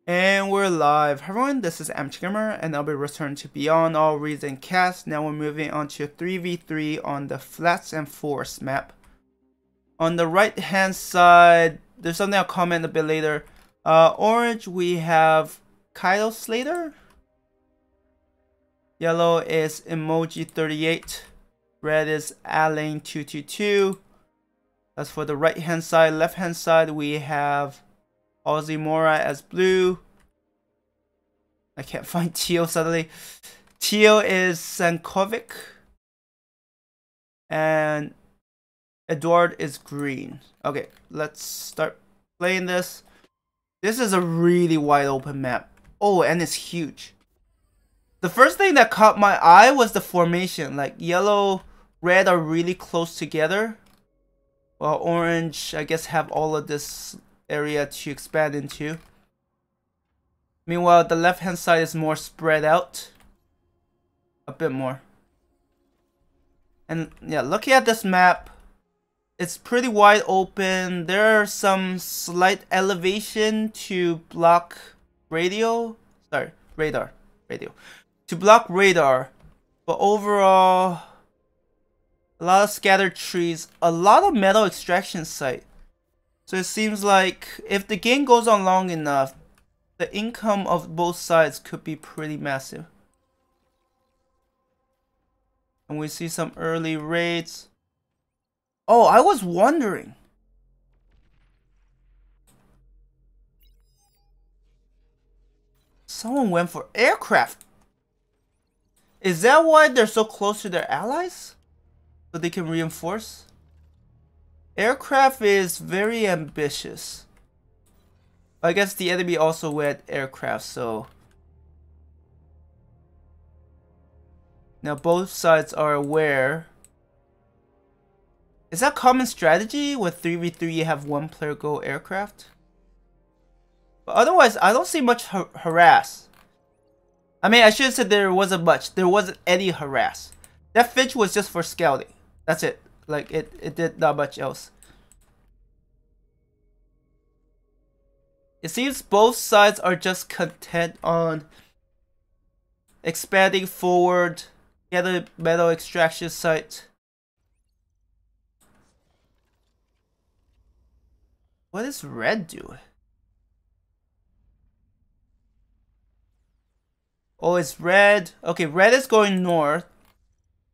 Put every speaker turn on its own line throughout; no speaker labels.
And we're live. Hi everyone, this is amateurgamer and I'll be returning to Beyond All Reason Cast. Now we're moving on to 3v3 on the Flats and Forest map. On the right hand side, there's something I'll comment a bit later. Orange, we have Kyle Slater. Yellow is Emoji38. Red is Alane222. That's for the right hand side. Left hand side, we have Ozzy Mora as blue. I can't find teal suddenly. Teal is Sankovic. And Edward is green. Okay, let's start playing this. This is a really wide open map. Oh, and it's huge. The first thing that caught my eye was the formation. Like yellow, red are really close together. While orange, I guess, have all of this area to expand into. Meanwhile, the left hand side is more spread out. A bit more. And yeah, looking at this map, it's pretty wide open. There are some slight elevation to block radar. To block radar. But overall, a lot of scattered trees, a lot of metal extraction site. So it seems like if the game goes on long enough, the income of both sides could be pretty massive. And we see some early raids. Oh, I was wondering. Someone went for aircraft. Is that why they're so close to their allies? So they can reinforce? Aircraft is very ambitious. I guess the enemy also went aircraft, so now both sides are aware. Is that common strategy with 3v3 you have one player go aircraft? But otherwise, I don't see much harass. I mean, I should have said there wasn't much. There wasn't any harass. That Finch was just for scouting. That's it. Like, it did not much else. It seems both sides are just content on expanding forward, get a metal extraction site. What is red doing? Oh, it's red. Okay, red is going north.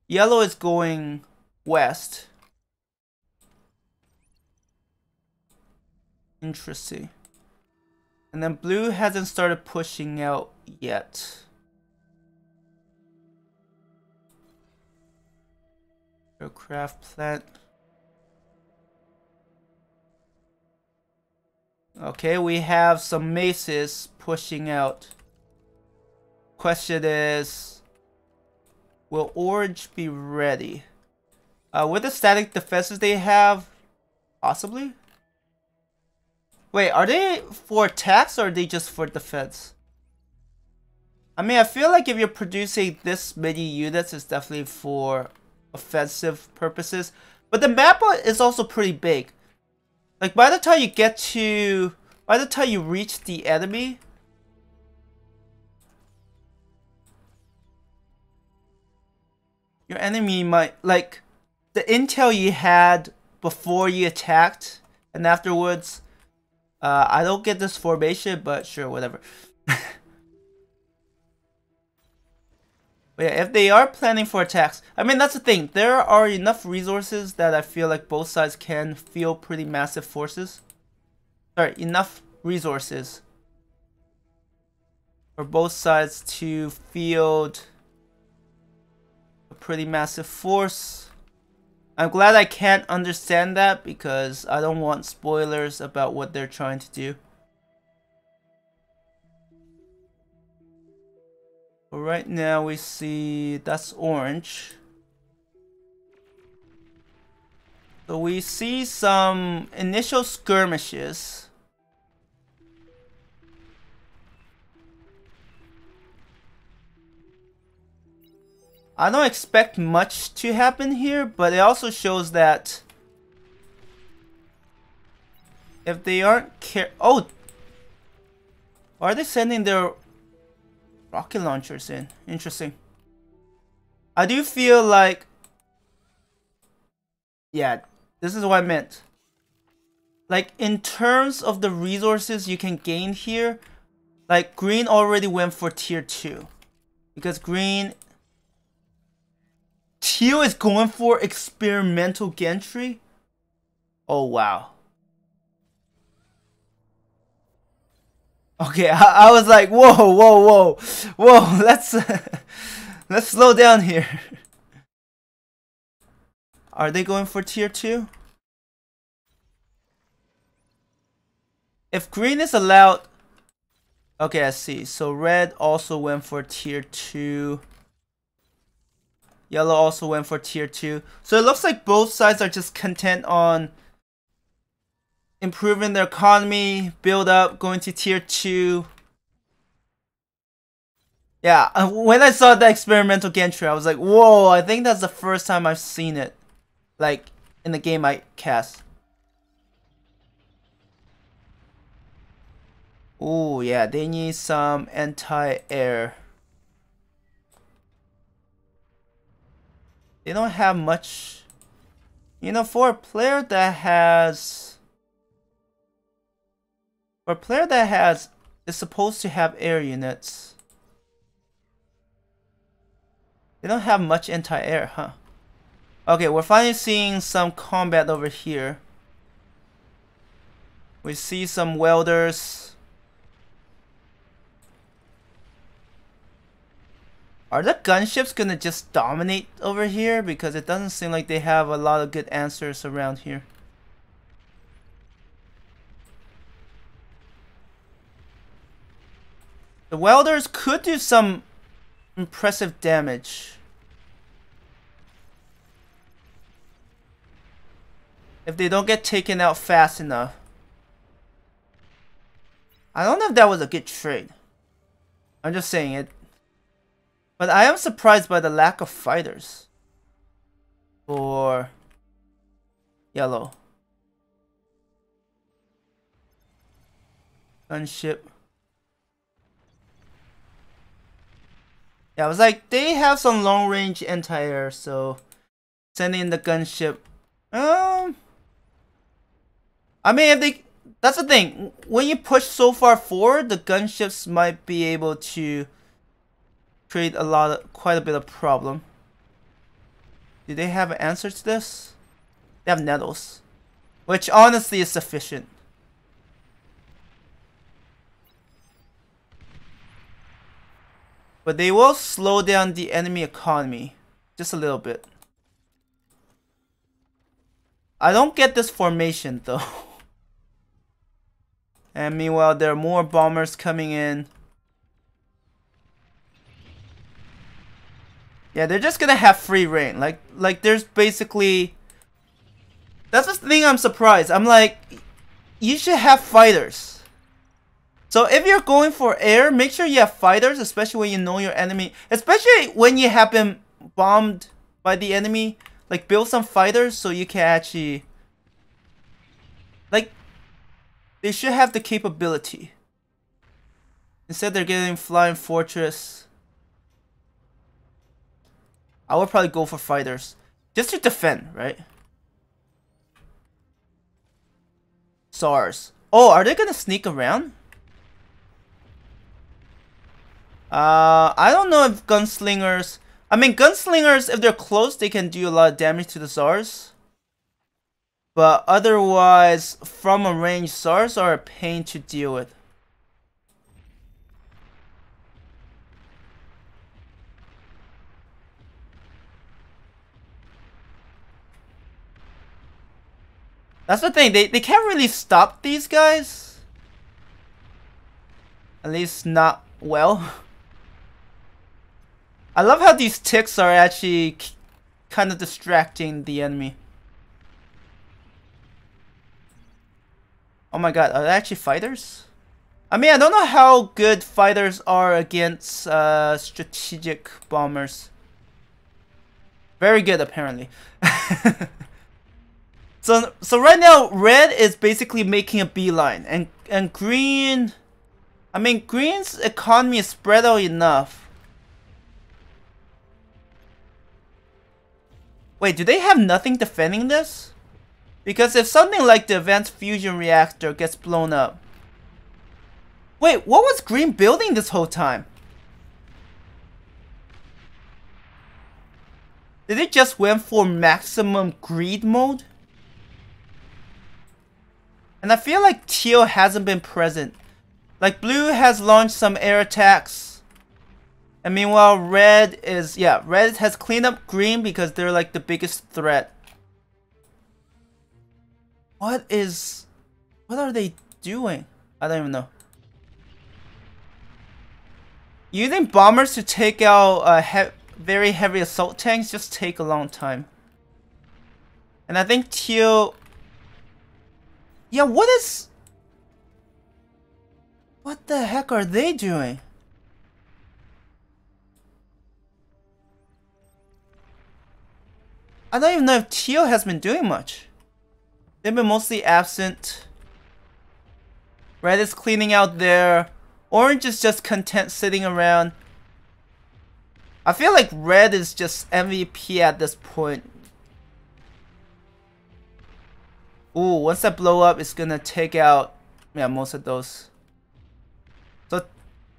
Yellow is going west. Interesting. And then blue hasn't started pushing out yet. Aircraft plant. Okay, we have some maces pushing out. Question is, will orange be ready? With the static defenses they have, possibly? Wait, are they for attacks or are they just for defense? I mean, I feel like if you're producing this many units, it's definitely for offensive purposes. But the map is also pretty big. Like, by the time you reach the enemy, your enemy might, like, the intel you had before you attacked and afterwards, I don't get this formation, but sure, whatever. But yeah, if they are planning for attacks, I mean, that's the thing. There are enough resources that I feel like both sides can field pretty massive forces. Sorry, enough resources for both sides to field a pretty massive force. I'm glad I can't understand that because I don't want spoilers about what they're trying to do. But right now we see that's orange. So we see some initial skirmishes. I don't expect much to happen here, but it also shows that if they aren't Are they sending their rocket launchers in? Interesting. I do feel like... Yeah, this is what I meant. Like, in terms of the resources you can gain here, like, green already went for tier 2. Because green... Teal is going for experimental gantry? Oh, wow. Okay, I was like, whoa, let's let's slow down here. Are they going for tier 2? If green is allowed... Okay, I see. So red also went for tier 2. Yellow also went for tier 2. So it looks like both sides are just content on improving their economy, build up, going to tier 2. Yeah, when I saw the experimental gantry, I was like, whoa, I think that's the first time I've seen it. Like, in the game I cast. Oh, yeah, they need some anti-air. They don't have much. You know, for a player that has... For a player that has... is supposed to have air units. They don't have much anti-air, huh? Okay, we're finally seeing some combat over here. We see some welders. Are the gunships gonna just dominate over here? Because it doesn't seem like they have a lot of good answers around here. The welders could do some impressive damage. If they don't get taken out fast enough. I don't know if that was a good trade. I'm just saying it. But I am surprised by the lack of fighters for yellow. Gunship. Yeah, I was like, they have some long range anti-air, so sending in the gunship. I mean, if they, that's the thing. When you push so far forward, the gunships might be able to create quite a bit of problem. Do they have an answer to this? They have nettles, which honestly is sufficient. But they will slow down the enemy economy just a little bit. I don't get this formation though. And meanwhile, there are more bombers coming in. Yeah, they're just gonna have free reign. Like there's basically... That's the thing I'm surprised. I'm like, you should have fighters. So if you're going for air, make sure you have fighters, especially when you know your enemy. Especially when you have been bombed by the enemy. Like, build some fighters so you can actually... Like, they should have the capability. Instead, they're getting Flying Fortress. I would probably go for fighters. Just to defend, right? SARS. Oh, are they gonna sneak around? I don't know if gunslingers... I mean, gunslingers, if they're close, they can do a lot of damage to the SARS. But otherwise, from a range, SARS are a pain to deal with. That's the thing, they can't really stop these guys. At least not well. I love how these ticks are actually kind of distracting the enemy. Oh my god, are they actually fighters? I mean, I don't know how good fighters are against strategic bombers. Very good, apparently. So right now, red is basically making a beeline, and green... I mean, green's economy is spread out enough. Wait, do they have nothing defending this? Because if something like the advanced fusion reactor gets blown up... Wait, what was green building this whole time? Did it just went for maximum greed mode? And I feel like teal hasn't been present. Like blue has launched some air attacks. And meanwhile red is, yeah, red has cleaned up green because they're like the biggest threat. What are they doing? I don't even know. Using bombers to take out very heavy assault tanks just take a long time. And I think teal... Yeah, what the heck are they doing? I don't even know if teal has been doing much. They've been mostly absent. Red is cleaning out there. Orange is just content sitting around. I feel like red is just MVP at this point. Ooh, once that blow up, it's gonna take out, yeah, most of those. So,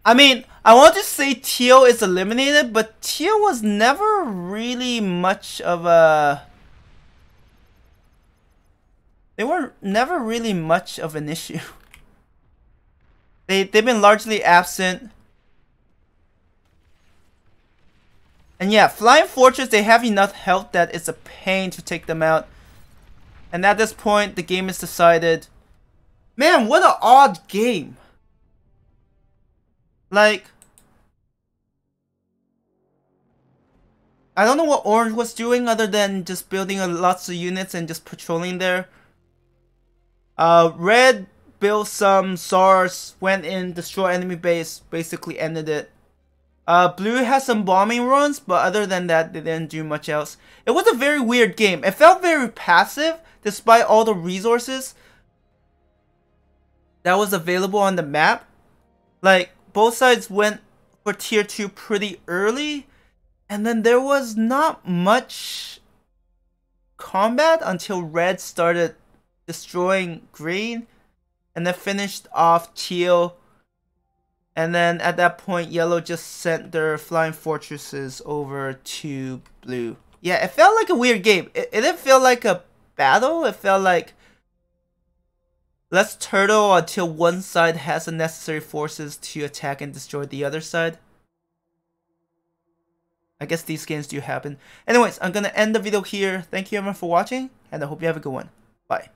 I mean, I want to say teal is eliminated, but teal was never really much of a... They were never really much of an issue. They've been largely absent. And yeah, Flying Fortress, they have enough health that it's a pain to take them out. And at this point, the game is decided. Man, what an odd game. Like, I don't know what Orange was doing other than just building lots of units and just patrolling there. Red built some SARS, went in, destroyed enemy base, basically ended it. Blue has some bombing runs, but other than that, they didn't do much else. It was a very weird game. It felt very passive, despite all the resources that was available on the map. Like, both sides went for tier 2 pretty early, and then there was not much combat until red started destroying green, and then finished off teal. And then at that point, yellow just sent their flying fortresses over to blue. Yeah, it felt like a weird game. It didn't feel like a battle. It felt like, let's turtle until one side has the necessary forces to attack and destroy the other side. I guess these games do happen. Anyways, I'm gonna end the video here. Thank you everyone for watching, and I hope you have a good one. Bye.